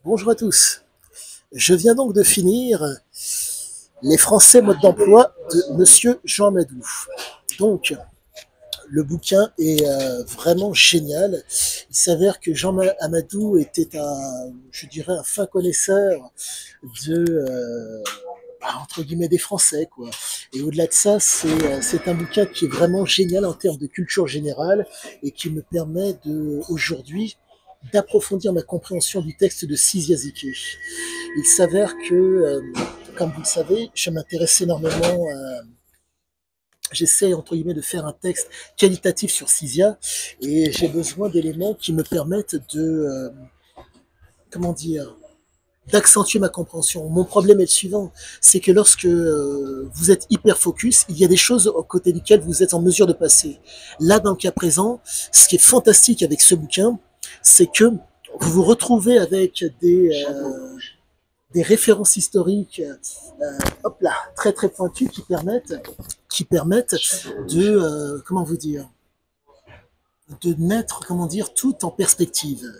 Bonjour à tous. Je viens donc de finir Les Français mode d'emploi de Monsieur Jean Amadou. Donc, le bouquin est vraiment génial. Il s'avère que Jean Amadou était je dirais, un fin connaisseur de, entre guillemets, des Français, quoi. Et au-delà de ça, c'est un bouquin qui est vraiment génial en termes de culture générale et qui me permet aujourd'hui d'approfondir ma compréhension du texte de Sizia Ziké. Il s'avère que, comme vous le savez, je m'intéresse énormément j'essaie entre guillemets de faire un texte qualitatif sur Sizia et j'ai besoin d'éléments qui me permettent comment dire, d'accentuer ma compréhension. Mon problème est le suivant, c'est que lorsque vous êtes hyper focus, il y a des choses aux côtés duquel vous êtes en mesure de passer. Là, dans le cas présent, ce qui est fantastique avec ce bouquin, c'est que vous vous retrouvez avec des références historiques hop là, très très pointues qui permettent comment vous dire, de mettre, comment dire, tout en perspective.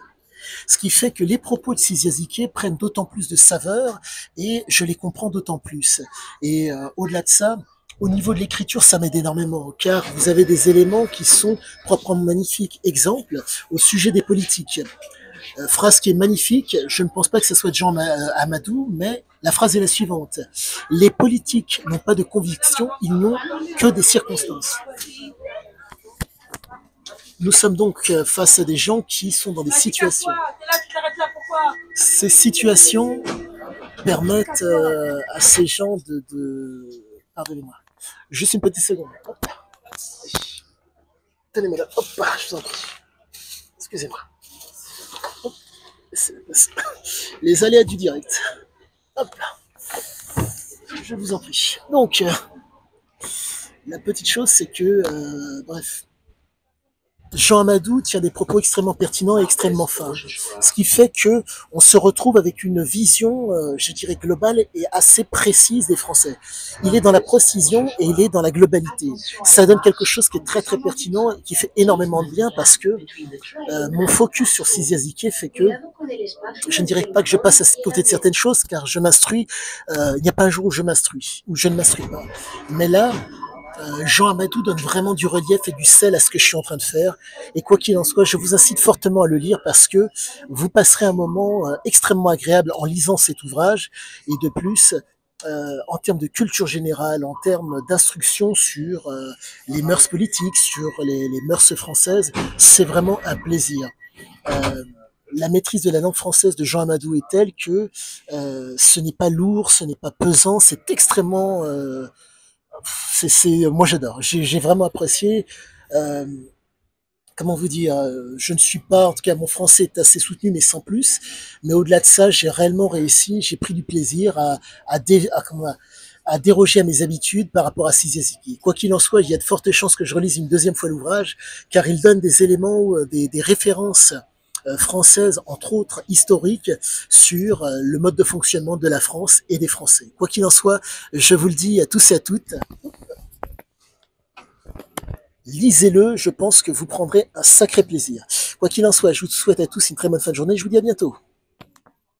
Ce qui fait que les propos de Sizia Ziké prennent d'autant plus de saveur et je les comprends d'autant plus. Et au-delà de ça, au niveau de l'écriture, ça m'aide énormément, car vous avez des éléments qui sont proprement magnifiques. Exemple, au sujet des politiques. Phrase qui est magnifique, je ne pense pas que ce soit de Jean Amadou, mais la phrase est la suivante. Les politiques n'ont pas de conviction, ils n'ont que des circonstances. Nous sommes donc face à des gens qui sont dans des situations. Ces situations permettent à ces gens Pardonnez-moi. Juste une petite seconde. Hop. Tenez-moi là. Hop, je vous en prie. Excusez-moi. Hop. Les aléas du direct. Hop là. Je vous en prie. Donc, la petite chose, c'est que, bref, Jean Amadou tient des propos extrêmement pertinents et extrêmement fins, ce qui fait que on se retrouve avec une vision, je dirais globale et assez précise des Français. Il est dans la précision et il est dans la globalité. Ça donne quelque chose qui est très très pertinent et qui fait énormément de bien parce que mon focus sur Sizia Ziké fait que je ne dirais pas que je passe à côté de certaines choses car je m'instruis. Il n'y a pas un jour où je m'instruis, où je ne m'instruis pas. Mais là, Jean Amadou donne vraiment du relief et du sel à ce que je suis en train de faire. Et quoi qu'il en soit, je vous incite fortement à le lire parce que vous passerez un moment extrêmement agréable en lisant cet ouvrage. Et de plus, en termes de culture générale, en termes d'instruction sur les mœurs politiques, sur les mœurs françaises, c'est vraiment un plaisir. La maîtrise de la langue française de Jean Amadou est telle que ce n'est pas lourd, ce n'est pas pesant, c'est extrêmement moi j'adore. J'ai vraiment apprécié. Euh, comment vous dire, je ne suis pas, en tout cas mon français est assez soutenu, mais sans plus. Mais au-delà de ça, j'ai réellement réussi. J'ai pris du plaisir à déroger à mes habitudes par rapport à Sizia Ziké. Quoi qu'il en soit, il y a de fortes chances que je relise une deuxième fois l'ouvrage, car il donne des éléments, des références françaises, entre autres historiques, sur le mode de fonctionnement de la France et des Français. Quoi qu'il en soit, je vous le dis à tous et à toutes, lisez-le, je pense que vous prendrez un sacré plaisir. Quoi qu'il en soit, je vous souhaite à tous une très bonne fin de journée, je vous dis à bientôt.